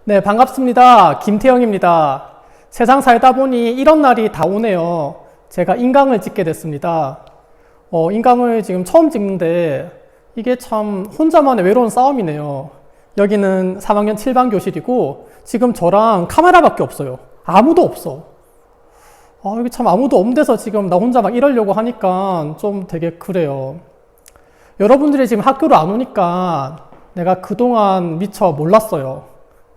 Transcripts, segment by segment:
네, 반갑습니다. 김태형입니다. 세상 살다 보니 이런 날이 다 오네요. 제가 인강을 찍게 됐습니다. 인강을 지금 처음 찍는데 이게 참 혼자만의 외로운 싸움이네요. 여기는 3학년 7반 교실이고 지금 저랑 카메라밖에 없어요. 아무도 없어. 여기 참 아무도 없는 데서 지금 나 혼자 막 이러려고 하니까 좀 되게 그래요. 여러분들이 지금 학교로 안 오니까 내가 그동안 미처 몰랐어요.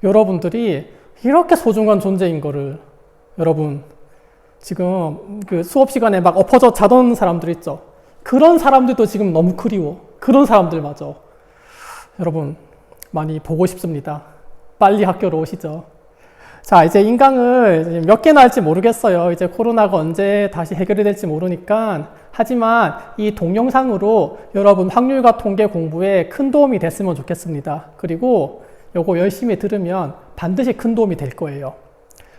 여러분들이 이렇게 소중한 존재인 거를. 여러분, 지금 그 수업 시간에 막 엎어져 자던 사람들 있죠? 그런 사람들도 지금 너무 그리워. 그런 사람들마저. 여러분, 많이 보고 싶습니다. 빨리 학교로 오시죠. 자, 이제 인강을 몇 개나 할지 모르겠어요. 이제 코로나가 언제 다시 해결이 될지 모르니까. 하지만 이 동영상으로 여러분 확률과 통계 공부에 큰 도움이 됐으면 좋겠습니다. 그리고 요거 열심히 들으면 반드시 큰 도움이 될 거예요.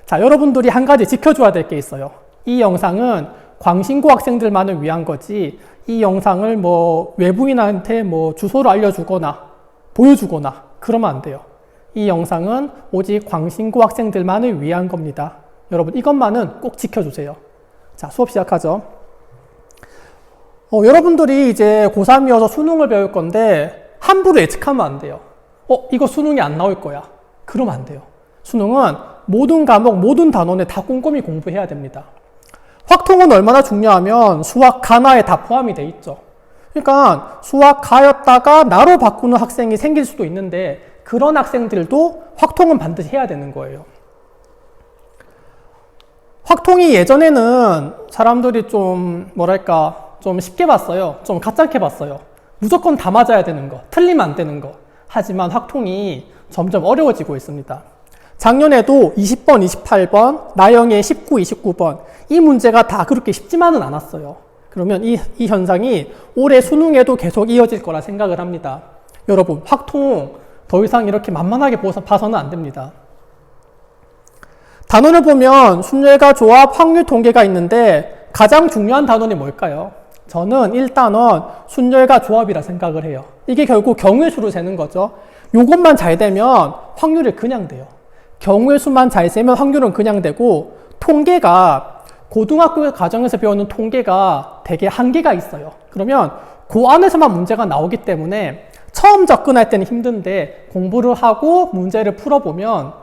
자, 여러분들이 한 가지 지켜줘야 될 게 있어요. 이 영상은 광신고 학생들만을 위한 거지, 이 영상을 뭐 외부인한테 뭐 주소를 알려주거나 보여주거나 그러면 안 돼요. 이 영상은 오직 광신고 학생들만을 위한 겁니다. 여러분, 이것만은 꼭 지켜주세요. 자, 수업 시작하죠. 여러분들이 이제 고3이어서 수능을 배울 건데 함부로 예측하면 안 돼요. 이거 수능이 안 나올 거야. 그러면 안 돼요. 수능은 모든 과목, 모든 단원에 다 꼼꼼히 공부해야 됩니다. 확통은 얼마나 중요하면 수학 가나에 다 포함이 돼 있죠. 그러니까 수학 가였다가 나로 바꾸는 학생이 생길 수도 있는데 그런 학생들도 확통은 반드시 해야 되는 거예요. 확통이 예전에는 사람들이 좀 뭐랄까 좀 쉽게 봤어요. 좀 가짜게 봤어요. 무조건 다 맞아야 되는 거, 틀리면 안 되는 거. 하지만 확통이 점점 어려워지고 있습니다. 작년에도 20번, 28번, 나영의 19, 29번 이 문제가 다 그렇게 쉽지만은 않았어요. 그러면 이 현상이 올해 수능에도 계속 이어질 거라 생각을 합니다. 여러분, 확통 더 이상 이렇게 만만하게 봐서는 안 됩니다. 단원을 보면 순열과 조합, 확률 통계가 있는데 가장 중요한 단원이 뭘까요? 저는 1단원 순열과 조합이라 생각을 해요. 이게 결국 경우의 수로 재는 거죠. 요것만 잘 되면 확률이 그냥 돼요. 경우의 수만 잘 세면 확률은 그냥 되고, 통계가 고등학교 과정에서 배우는 통계가 되게 한계가 있어요. 그러면 그 안에서만 문제가 나오기 때문에 처음 접근할 때는 힘든데 공부를 하고 문제를 풀어보면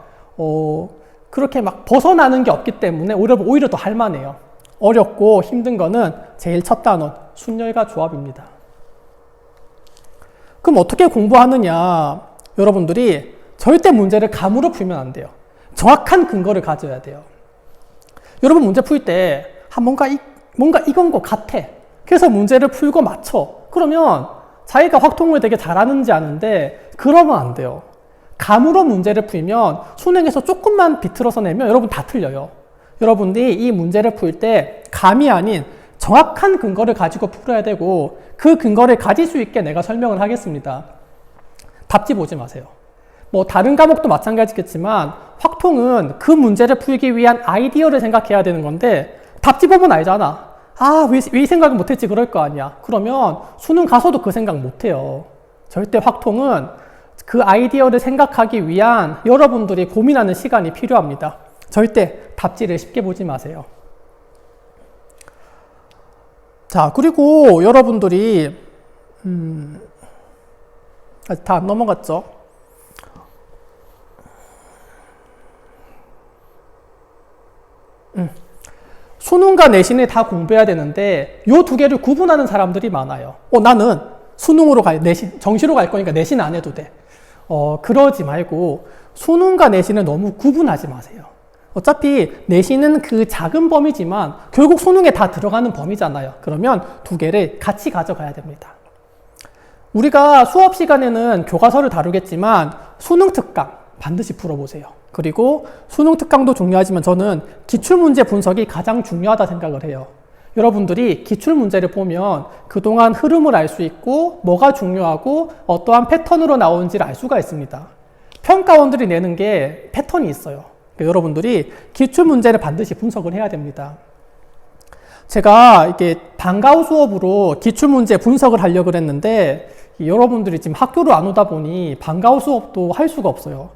그렇게 막 벗어나는 게 없기 때문에 오히려 더 할만해요. 어렵고 힘든 거는 제일 첫 단원, 순열과 조합입니다. 그럼 어떻게 공부하느냐? 여러분들이 절대 문제를 감으로 풀면 안 돼요. 정확한 근거를 가져야 돼요. 여러분 문제 풀 때 뭔가 이건 것 같아. 그래서 문제를 풀고 맞춰. 그러면 자기가 확통을 되게 잘하는지 아는데 그러면 안 돼요. 감으로 문제를 풀면 수능에서 조금만 비틀어서 내면 여러분 다 틀려요. 여러분들이 이 문제를 풀 때 감이 아닌 정확한 근거를 가지고 풀어야 되고 그 근거를 가질 수 있게 내가 설명을 하겠습니다. 답지 보지 마세요. 뭐 다른 과목도 마찬가지겠지만 확통은 그 문제를 풀기 위한 아이디어를 생각해야 되는 건데 답지 보면 알잖아. 왜 이 생각을 못했지 그럴 거 아니야. 그러면 수능 가서도 그 생각 못해요. 절대 확통은 그 아이디어를 생각하기 위한 여러분들이 고민하는 시간이 필요합니다. 절대 답지를 쉽게 보지 마세요. 자, 그리고 여러분들이 아직 다 안 넘어갔죠? 수능과 내신을 다 공부해야 되는데 요 두 개를 구분하는 사람들이 많아요. 나는 수능으로 정시로 갈 거니까 내신 안 해도 돼. 그러지 말고 수능과 내신을 너무 구분하지 마세요. 어차피 내신은 그 작은 범위지만 결국 수능에 다 들어가는 범위잖아요. 그러면 두 개를 같이 가져가야 됩니다. 우리가 수업 시간에는 교과서를 다루겠지만 수능 특강 반드시 풀어보세요. 그리고 수능 특강도 중요하지만 저는 기출문제 분석이 가장 중요하다 생각을 해요. 여러분들이 기출문제를 보면 그동안 흐름을 알 수 있고 뭐가 중요하고 어떠한 패턴으로 나오는지를 알 수가 있습니다. 평가원들이 내는 게 패턴이 있어요. 여러분들이 기출문제를 반드시 분석을 해야 됩니다. 제가 이렇게 방과후 수업으로 기출문제 분석을 하려고 했는데 여러분들이 지금 학교로 안 오다 보니 방과후 수업도 할 수가 없어요.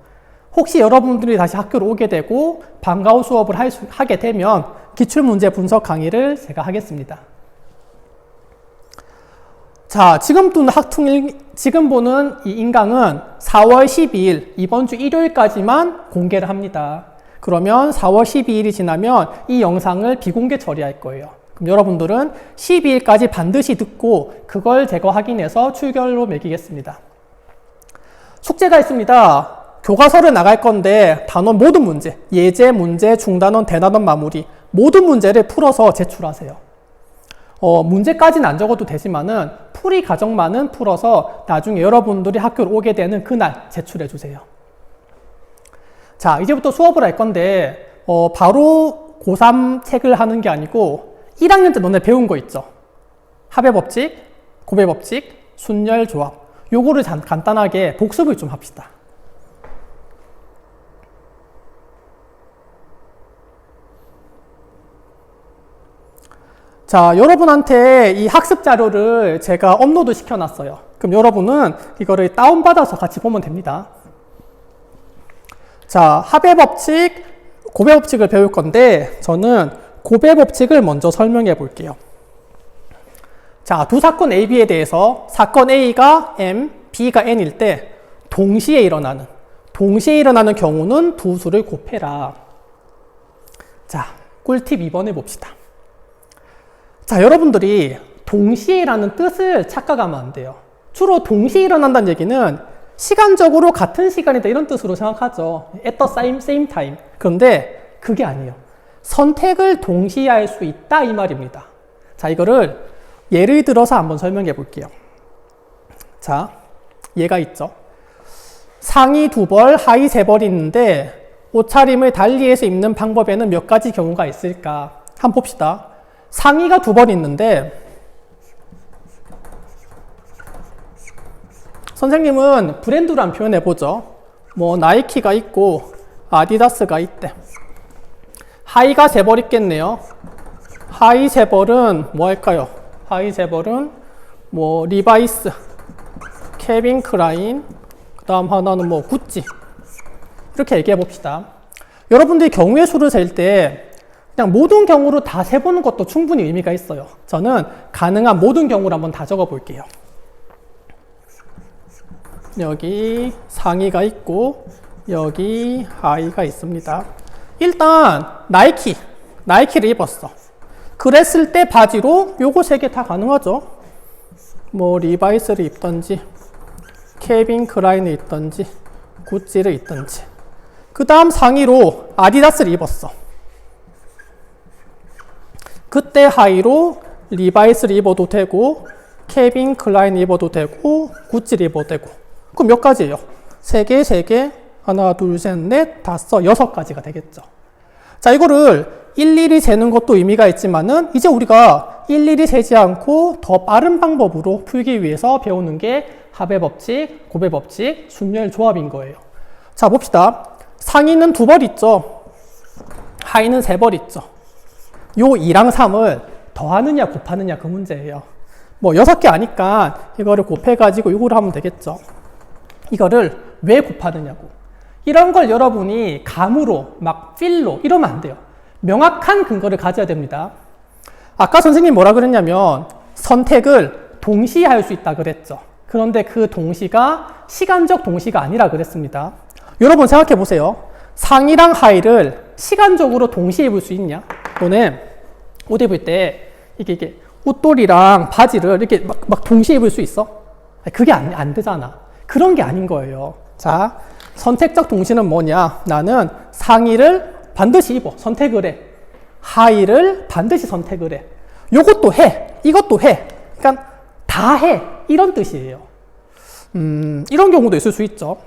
혹시 여러분들이 다시 학교로 오게 되고 방과후 수업을 하게 되면 기출문제 분석 강의를 제가 하겠습니다. 자, 지금 보는 이 인강은 4월 12일, 이번 주 일요일까지만 공개를 합니다. 그러면 4월 12일이 지나면 이 영상을 비공개 처리할 거예요. 그럼 여러분들은 12일까지 반드시 듣고 그걸 제가 확인해서 출결로 매기겠습니다. 숙제가 있습니다. 교과서를 나갈 건데 단원 모든 문제, 예제, 문제, 중단원, 대단원 마무리 모든 문제를 풀어서 제출하세요. 문제까지는 안 적어도 되지만은 풀이 과정만은 풀어서 나중에 여러분들이 학교로 오게 되는 그날 제출해 주세요. 자, 이제부터 수업을 할 건데 바로 고3 책을 하는 게 아니고 1학년 때 너네 배운 거 있죠? 합의법칙, 고배법칙, 순열조합 요거를 간단하게 복습을 좀 합시다. 자, 여러분한테 이 학습 자료를 제가 업로드 시켜놨어요. 그럼 여러분은 이거를 다운받아서 같이 보면 됩니다. 자, 합의법칙, 고배법칙을 배울 건데 저는 고배법칙을 먼저 설명해 볼게요. 자, 두 사건 A, B에 대해서 사건 A가 M, B가 N일 때 동시에 일어나는 경우는 두 수를 곱해라. 자, 꿀팁 2번 해봅시다. 자, 여러분들이 동시에라는 뜻을 착각하면 안 돼요. 주로 동시에 일어난다는 얘기는 시간적으로 같은 시간이다 이런 뜻으로 생각하죠. at the same time. 그런데 그게 아니에요. 선택을 동시에 할 수 있다 이 말입니다. 자, 이거를 예를 들어서 한번 설명해 볼게요. 자, 얘가 있죠. 상의 2벌, 하의 3벌이 있는데 옷차림을 달리해서 입는 방법에는 몇 가지 경우가 있을까? 한번 봅시다. 상의가 2벌 있는데 선생님은 브랜드로 한번 표현해 보죠. 뭐 나이키가 있고 아디다스가 있대. 하의가 3벌 있겠네요. 하의 3벌은 뭐 할까요? 하의 3벌은 뭐 리바이스, 케빈 클라인, 그 다음 하나는 뭐 구찌 이렇게 얘기해 봅시다. 여러분들이 경우의 수를 셀 때 그냥 모든 경우로 다 세보는 것도 충분히 의미가 있어요. 저는 가능한 모든 경우를 한번 다 적어 볼게요. 여기 상의가 있고 여기 하의가 있습니다. 일단 나이키를 입었어. 그랬을 때 바지로 요거 3개 다 가능하죠. 뭐 리바이스를 입던지 케빈 클라인을 입던지 구찌를 입던지. 그 다음 상의로 아디다스를 입었어. 그때 하의로 리바이스를 입어도 되고 케빈 클라인 입어도 되고 구찌를 입어도 되고. 그럼 몇 가지예요? 3개, 3개, 하나, 둘, 셋, 넷, 다섯, 6가지가 되겠죠. 자, 이거를 일일이 세는 것도 의미가 있지만은 이제 우리가 일일이 세지 않고 더 빠른 방법으로 풀기 위해서 배우는 게 합의법칙, 고배법칙, 순열조합인 거예요. 자, 봅시다. 상의는 2벌 있죠. 하의는 3벌 있죠. 요 2랑 3을 더하느냐 곱하느냐 그 문제예요. 뭐 6개 아니까 이거를 곱해가지고 이거를 하면 되겠죠. 이거를 왜 곱하느냐고. 이런 걸 여러분이 감으로 막 필로 이러면 안 돼요. 명확한 근거를 가져야 됩니다. 아까 선생님이 뭐라 그랬냐면 선택을 동시에 할 수 있다 그랬죠. 그런데 그 동시가 시간적 동시가 아니라 그랬습니다. 여러분 생각해 보세요. 상의랑 하의를 시간적으로 동시에 입을 수 있냐? 너네 옷 입을 때 이게 옷돌이랑 바지를 이렇게 막 동시에 입을 수 있어? 그게 안 되잖아. 그런 게 아닌 거예요. 자, 선택적 동시는 뭐냐? 나는 상의를 반드시 입어. 선택을 해. 하의를 반드시 선택을 해. 요것도 해. 이것도 해. 그러니까 다 해. 이런 뜻이에요. 이런 경우도 있을 수 있죠.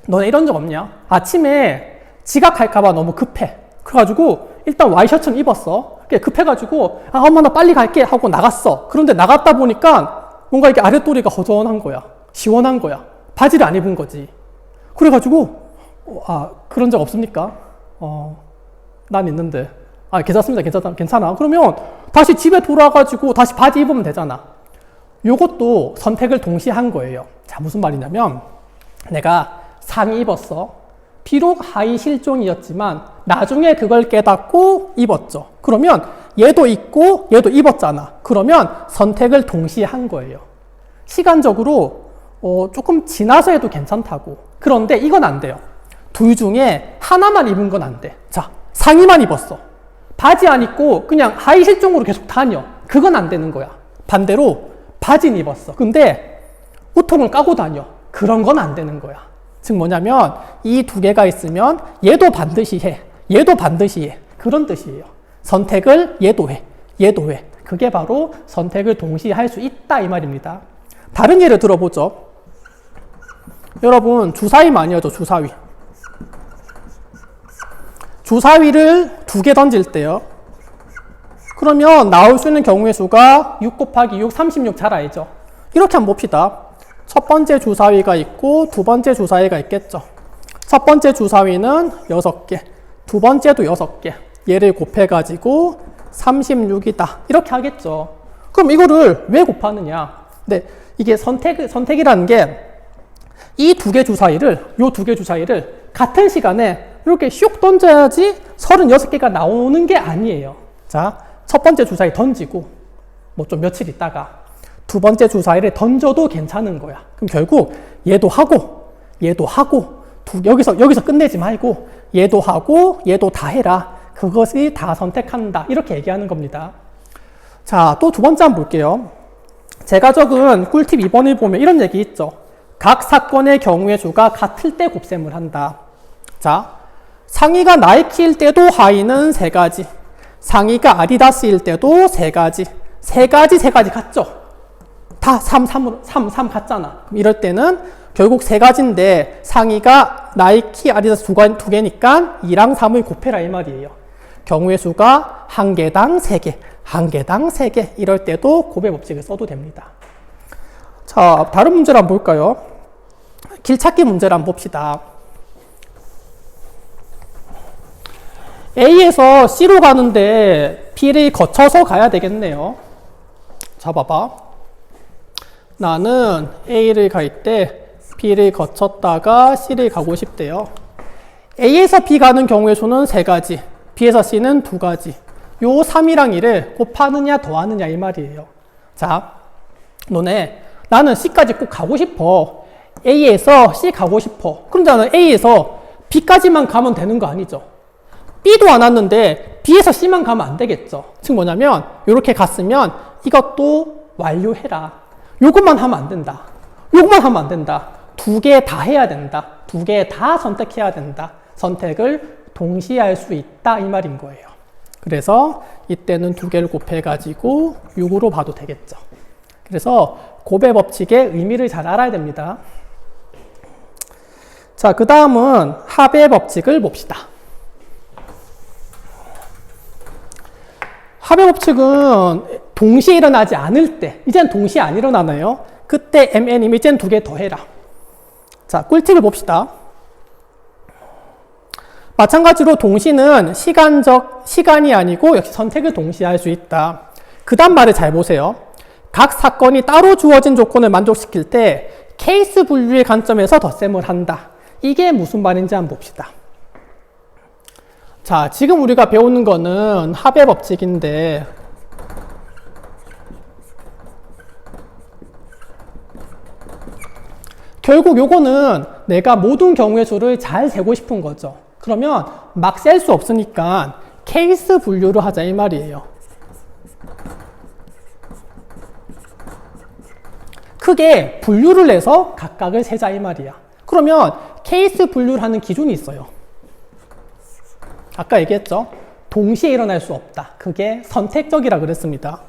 너네 이런 적 없냐? 아침에 지각할까봐 너무 급해. 그래가지고 일단 와이셔츠는 입었어. 급해가지고 엄마 나 빨리 갈게 하고 나갔어. 그런데 나갔다 보니까 뭔가 이게 아랫도리가 허전한 거야. 시원한 거야. 바지를 안 입은 거지. 그래가지고 그런 적 없습니까? 난 있는데. 괜찮습니다. 괜찮아. 그러면 다시 집에 돌아가지고 다시 바지 입으면 되잖아. 요것도 선택을 동시에 한 거예요. 자, 무슨 말이냐면 내가 상의 입었어. 비록 하위 실종이었지만 나중에 그걸 깨닫고 입었죠. 그러면 얘도 입고 얘도 입었잖아. 그러면 선택을 동시에 한 거예요. 시간적으로 조금 지나서 해도 괜찮다고. 그런데 이건 안 돼요. 둘 중에 하나만 입은 건 안 돼. 자, 상의만 입었어. 바지 안 입고 그냥 하위 실종으로 계속 다녀. 그건 안 되는 거야. 반대로 바지는 입었어. 근데 우통을 까고 다녀. 그런 건 안 되는 거야. 즉 뭐냐면 이 두 개가 있으면 얘도 반드시 해. 얘도 반드시 해. 그런 뜻이에요. 선택을 얘도 해. 얘도 해. 그게 바로 선택을 동시에 할 수 있다 이 말입니다. 다른 예를 들어보죠. 여러분 주사위 많이 하죠. 주사위. 주사위를 두 개 던질 때요. 그러면 나올 수 있는 경우의 수가 6 곱하기 6, 36 잘 알죠? 이렇게 한번 봅시다. 첫 번째 주사위가 있고 두 번째 주사위가 있겠죠. 첫 번째 주사위는 6개, 두 번째도 6개. 얘를 곱해가지고 36이다. 이렇게 하겠죠. 그럼 이거를 왜 곱하느냐? 네, 이게 선택이라는 게 이 두 개 주사위를, 요 두 개 주사위를 같은 시간에 이렇게 슉 던져야지 36개가 나오는 게 아니에요. 자, 첫 번째 주사위 던지고 뭐 좀 며칠 있다가 두 번째 주사위를 던져도 괜찮은 거야. 그럼 결국 얘도 하고 여기서 끝내지 말고 얘도 하고 얘도 다 해라. 그것이 다 선택한다. 이렇게 얘기하는 겁니다. 자, 또 두 번째 한번 볼게요. 제가 적은 꿀팁 2번을 보면 이런 얘기 있죠. 각 사건의 경우의 수가 같을 때 곱셈을 한다. 자, 상의가 나이키일 때도 하의는 3가지. 상의가 아디다스일 때도 3가지. 세 가지 같죠? 다 3 같잖아. 이럴 때는 결국 3가지인데 상의가 나이키, 아디다스 두 개니까 2랑 3을 곱해라 이 말이에요. 경우의 수가 1개당 3개, 1개당 3개. 이럴 때도 곱의 법칙을 써도 됩니다. 자, 다른 문제를 한번 볼까요? 길찾기 문제를 한번 봅시다. A에서 C로 가는데 B를 거쳐서 가야 되겠네요. 자, 봐봐. 나는 A를 갈 때 B를 거쳤다가 C를 가고 싶대요. A에서 B 가는 경우의 수는 3가지, B에서 C는 2가지. 요 3이랑 1을 곱하느냐 더하느냐 이 말이에요. 자, 너네 나는 C까지 꼭 가고 싶어. A에서 C 가고 싶어. 그럼 나는 A에서 B까지만 가면 되는 거 아니죠? B도 안 왔는데 B에서 C만 가면 안 되겠죠. 즉 뭐냐면 이렇게 갔으면 이것도 완료해라. 요것만 하면 안 된다. 요것만 하면 안 된다. 2개 다 해야 된다. 2개 다 선택해야 된다. 선택을 동시에 할 수 있다 이 말인 거예요. 그래서 이때는 2개를 곱해가지고 6으로 봐도 되겠죠. 그래서 곱의 법칙의 의미를 잘 알아야 됩니다. 자, 그 다음은 합의 법칙을 봅시다. 합의 법칙은 동시에 일어나지 않을 때, 이젠 동시에 안 일어나나요? 그때 MN이면 이젠 2개 더 해라. 자, 꿀팁을 봅시다. 마찬가지로 동시는 시간이 아니고 역시 선택을 동시에 할 수 있다. 그 다음 말을 잘 보세요. 각 사건이 따로 주어진 조건을 만족시킬 때 케이스 분류의 관점에서 덧셈을 한다. 이게 무슨 말인지 한번 봅시다. 자, 지금 우리가 배우는 거는 합의 법칙인데 결국 요거는 내가 모든 경우의 수를 잘 세고 싶은 거죠. 그러면 막 셀 수 없으니까 케이스 분류를 하자 이 말이에요. 크게 분류를 해서 각각을 세자 이 말이야. 그러면 케이스 분류를 하는 기준이 있어요. 아까 얘기했죠? 동시에 일어날 수 없다. 그게 선택적이라 그랬습니다.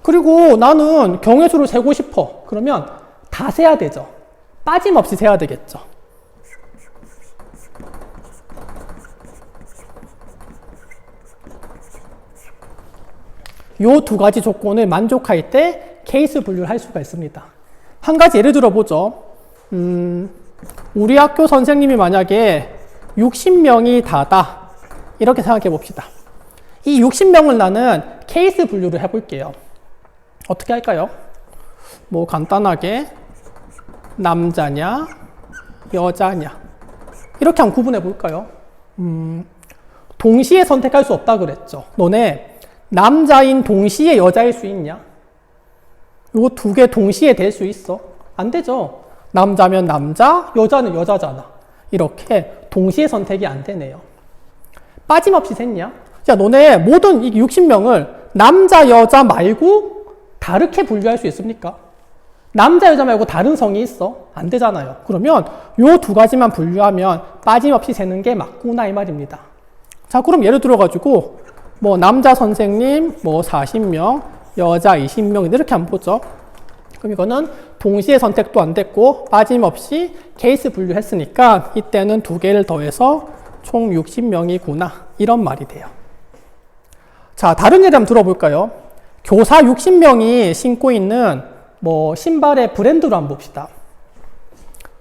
그리고 나는 경우의 수를 세고 싶어. 그러면 다 세야 되죠. 빠짐없이 세야 되겠죠. 요 2가지 조건을 만족할 때 케이스 분류를 할 수가 있습니다. 한 가지 예를 들어보죠. 우리 학교 선생님이 만약에 60명이 다다. 이렇게 생각해 봅시다. 이 60명을 나는 케이스 분류를 해볼게요. 어떻게 할까요? 뭐 간단하게 남자냐 여자냐 이렇게 한번 구분해 볼까요? 동시에 선택할 수 없다 그랬죠. 너네 남자인 동시에 여자일 수 있냐? 이거 두 개 동시에 될 수 있어? 안 되죠. 남자면 남자, 여자는 여자잖아. 이렇게 동시에 선택이 안 되네요. 빠짐없이 셌냐? 자, 너네 모든 이 60명을 남자, 여자 말고 다르게 분류할 수 있습니까? 남자, 여자 말고 다른 성이 있어? 안 되잖아요. 그러면 요 두 가지만 분류하면 빠짐없이 세는 게 맞구나 이 말입니다. 자, 그럼 예를 들어가지고 뭐 남자 선생님 뭐 40명, 여자 20명 이렇게 한번 보죠. 그럼 이거는 동시에 선택도 안 됐고 빠짐없이 케이스 분류했으니까 이때는 두 개를 더해서 총 60명이구나 이런 말이 돼요. 자, 다른 예를 한번 들어볼까요? 교사 60명이 신고 있는 뭐 신발의 브랜드로 한번 봅시다.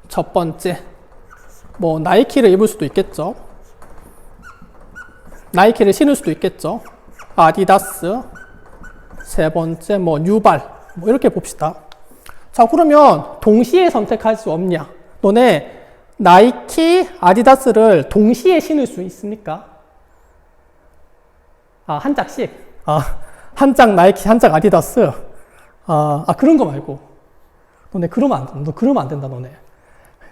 첫 번째 뭐 나이키를 입을 수도 있겠죠. 나이키를 신을 수도 있겠죠. 아디다스. 세 번째 뭐 뉴발 뭐 이렇게 봅시다. 자, 그러면 동시에 선택할 수 없냐? 너네 나이키, 아디다스를 동시에 신을 수 있습니까? 한 짝씩. 한 짝 나이키, 한 짝 아디다스. 그런 거 말고. 너네 그러면 안 된다, 너네.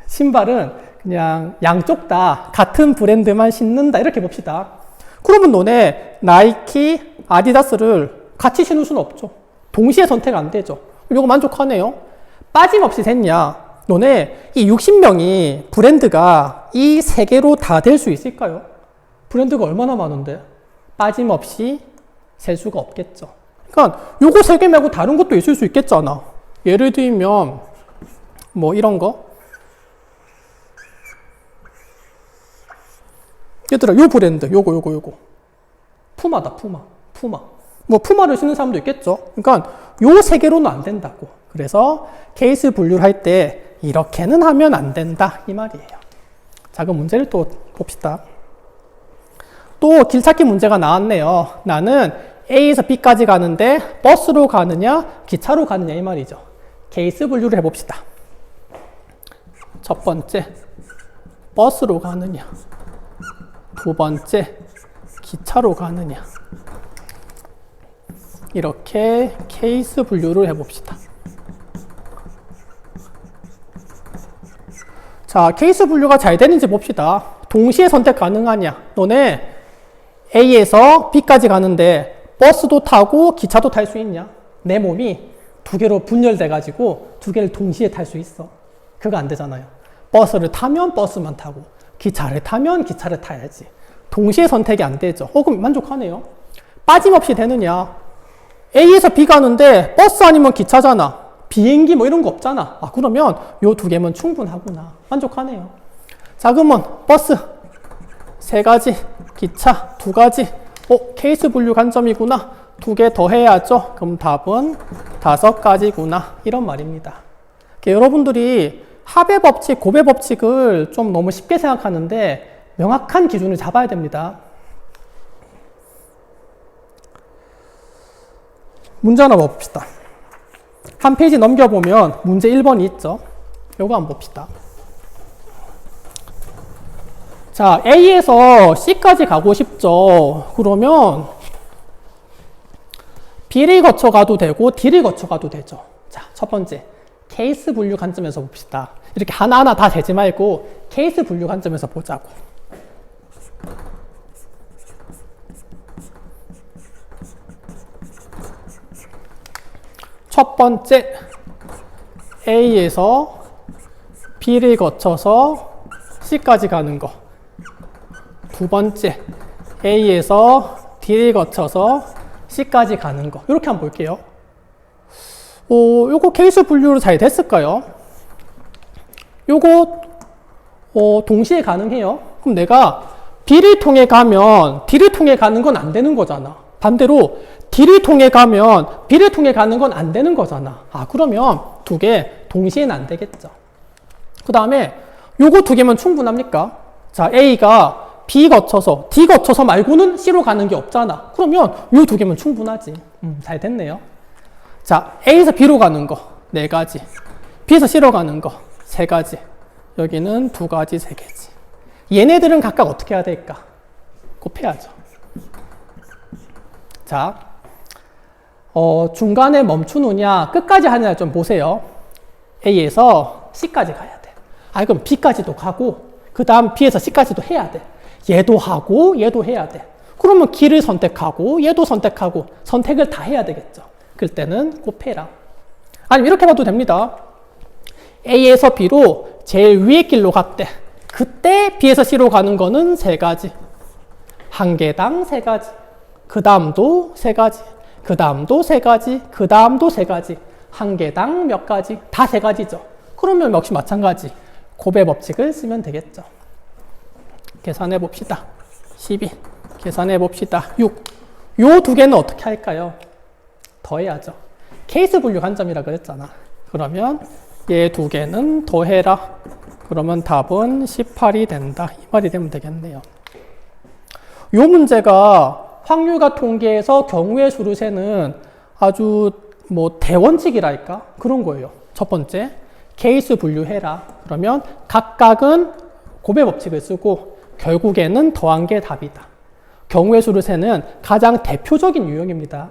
신발은 그냥 양쪽 다 같은 브랜드만 신는다, 이렇게 봅시다. 그러면 너네 나이키, 아디다스를 같이 신을 수는 없죠. 동시에 선택 안 되죠. 이거 만족하네요. 빠짐없이 샜냐? 너네 이 60명이 브랜드가 이 세 개로 다 될 수 있을까요? 브랜드가 얼마나 많은데? 빠짐없이 셀 수가 없겠죠. 그러니까 요거 세 개 말고 다른 것도 있을 수 있겠잖아. 예를 들면 뭐 이런 거. 얘들아, 요 브랜드, 요거. 푸마다, 푸마. 뭐 푸마를 신는 사람도 있겠죠. 그러니까 요 세 개로는 안 된다고. 그래서 케이스 분류를 할 때 이렇게는 하면 안 된다 이 말이에요. 자, 그럼 문제를 또 봅시다. 또 길찾기 문제가 나왔네요. 나는 A에서 B까지 가는데 버스로 가느냐 기차로 가느냐 이 말이죠. 케이스 분류를 해봅시다. 첫 번째 버스로 가느냐, 두 번째 기차로 가느냐, 이렇게 케이스 분류를 해봅시다. 자, 케이스 분류가 잘 되는지 봅시다. 동시에 선택 가능하냐? 너네 A에서 B까지 가는데 버스도 타고 기차도 탈 수 있냐? 내 몸이 두 개로 분열돼가지고 두 개를 동시에 탈 수 있어. 그거 안 되잖아요. 버스를 타면 버스만 타고 기차를 타면 기차를 타야지. 동시에 선택이 안 되죠. 그럼 만족하네요. 빠짐없이 되느냐? A에서 B 가는데 버스 아니면 기차잖아. 비행기 뭐 이런 거 없잖아. 그러면 요 두 개면 충분하구나. 만족하네요. 자, 그러면 버스 3가지, 기차 2가지. 케이스 분류 관점이구나. 2개 더 해야죠. 그럼 답은 5가지구나. 이런 말입니다. 여러분들이 합의 법칙, 곱의 법칙을 좀 너무 쉽게 생각하는데 명확한 기준을 잡아야 됩니다. 문제 하나 봅시다. 한 페이지 넘겨보면 문제 1번이 있죠. 요거 한번 봅시다. 자, A에서 C까지 가고 싶죠. 그러면 B를 거쳐 가도 되고 D를 거쳐 가도 되죠. 자, 첫 번째 케이스 분류 관점에서 봅시다. 이렇게 하나하나 다 되지 말고 케이스 분류 관점에서 보자고. 첫 번째 A에서 B를 거쳐서 C까지 가는 거. 두 번째 A에서 D를 거쳐서 C까지 가는 거. 이렇게 한번 볼게요. 요거 케이스 분류로 잘 됐을까요? 요거 동시에 가능해요. 그럼 내가 B를 통해 가면 D를 통해 가는 건 안 되는 거잖아. 반대로 D를 통해 가면 B를 통해 가는 건 안 되는 거잖아. 그러면 두 개 동시에는 안 되겠죠. 그 다음에 요거 두 개면 충분합니까? 자, A가 B 거쳐서 D 거쳐서 말고는 C로 가는 게 없잖아. 그러면 요 두 개면 충분하지. 잘 됐네요. 자, A에서 B로 가는 거 4가지, B에서 C로 가는 거 3가지, 여기는 2가지, 3개지. 얘네들은 각각 어떻게 해야 될까? 곱해야죠. 자, 중간에 멈추느냐 끝까지 하느냐 좀 보세요. A에서 C까지 가야 돼. 그럼 B까지도 가고 그 다음 B에서 C까지도 해야 돼. 얘도 하고 얘도 해야 돼. 그러면 길을 선택하고 얘도 선택하고 선택을 다 해야 되겠죠. 그럴 때는 곱해라. 아니면 이렇게 봐도 됩니다. A에서 B로 제일 위의 길로 갔대. 그때 B에서 C로 가는 거는 3가지. 한 개당 3가지. 그 다음도 3가지. 그 다음도 3가지. 그 다음도 3가지. 한 개당 몇 가지? 다 3가지죠. 그러면 역시 마찬가지. 곱의 법칙을 쓰면 되겠죠. 계산해 봅시다. 12. 계산해 봅시다. 6. 요 2개는 어떻게 할까요? 더해야죠. 케이스 분류 관점이라 그랬잖아. 그러면 얘 2개는 더해라. 그러면 답은 18이 된다. 이 말이 되면 되겠네요. 요 문제가 확률과 통계에서 경우의 수를 세는 아주 대원칙이랄까? 그런 거예요. 첫 번째, 케이스 분류해라. 그러면 각각은 곱의 법칙을 쓰고 결국에는 더한 게 답이다. 경우의 수를 세는 가장 대표적인 유형입니다.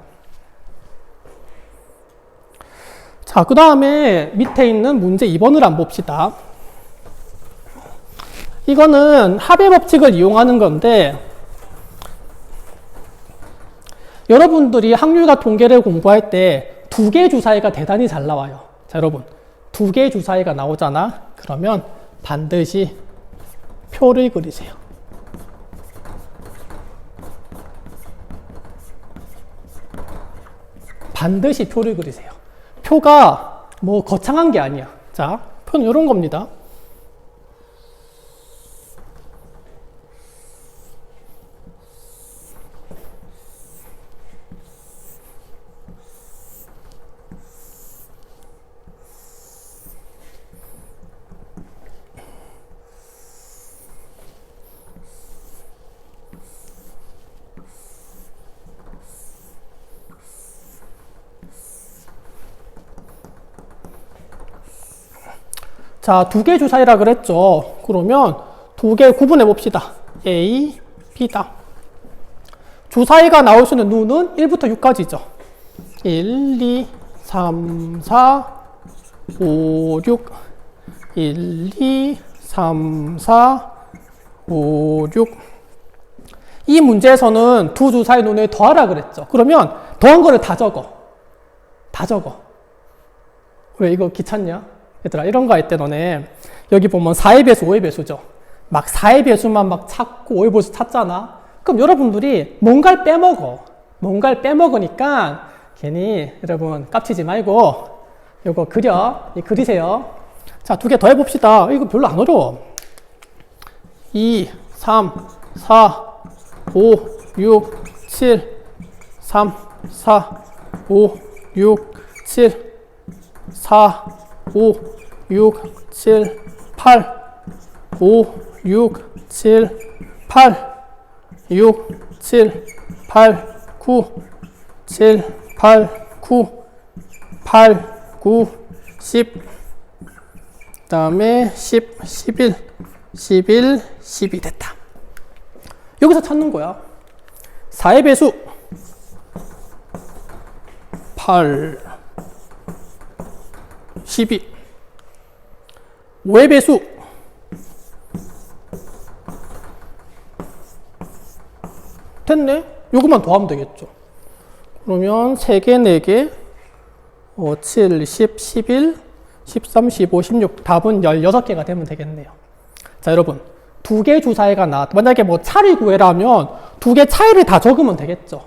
자, 그 다음에 밑에 있는 문제 2번을 한번 봅시다. 이거는 합의 법칙을 이용하는 건데 여러분들이 확률과 통계를 공부할 때 2개 주사위가 대단히 잘 나와요. 자, 여러분 2개 주사위가 나오잖아. 그러면 반드시 표를 그리세요. 반드시 표를 그리세요. 표가 거창한 게 아니야. 자, 표는 이런 겁니다. 자, 2개 주사위라 그랬죠. 그러면 2개 구분해 봅시다. A, B다. 주사위가 나올 수 있는 누는 1부터 6까지죠. 1, 2, 3, 4, 5, 6. 1, 2, 3, 4, 5, 6. 이 문제에서는 두 주사위 눈을 더하라 그랬죠. 그러면 더한 거를 다 적어. 다 적어. 왜 이거 귀찮냐? 얘들아, 이런 거 할 때 너네 여기 보면 4의 배수, 5의 배수죠. 막 4의 배수만 막 찾고 5의 배수 찾잖아. 그럼 여러분들이 뭔가를 빼먹어. 뭔가를 빼먹으니까 괜히 여러분 깝치지 말고 요거 그리세요. 자, 2개 더 해봅시다. 이거 별로 안 어려워. 2, 3, 4, 5, 6, 7, 3, 4, 5, 6, 7, 4, 5, 6, 7, 8, 5, 6, 7, 8, 6, 7, 8, 9, 7, 8, 9, 8, 9, 10, 그 다음에 10, 11, 11, 12 됐다. 여기서 찾는 거야. 4의 배수 8, 12. 5의 배수 됐네. 요것만 더하면 되겠죠. 그러면 3개, 4개, 7, 10, 11, 13, 15, 16 답은 16개가 되면 되겠네요. 자, 여러분 2개 주사위가 나왔다. 만약에 차를 구해라 하면 2개 차이를 다 적으면 되겠죠.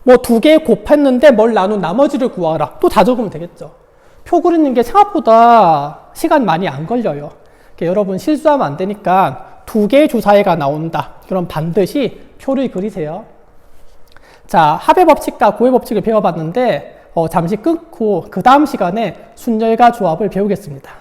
2개 곱했는데 뭘 나눈 나머지를 구하라. 또 다 적으면 되겠죠. 표 그리는 게 생각보다 시간 많이 안 걸려요. 여러분 실수하면 안 되니까 2개의 주사위가 나온다. 그럼 반드시 표를 그리세요. 자, 합의 법칙과 고의 법칙을 배워봤는데 잠시 끊고 그 다음 시간에 순열과 조합을 배우겠습니다.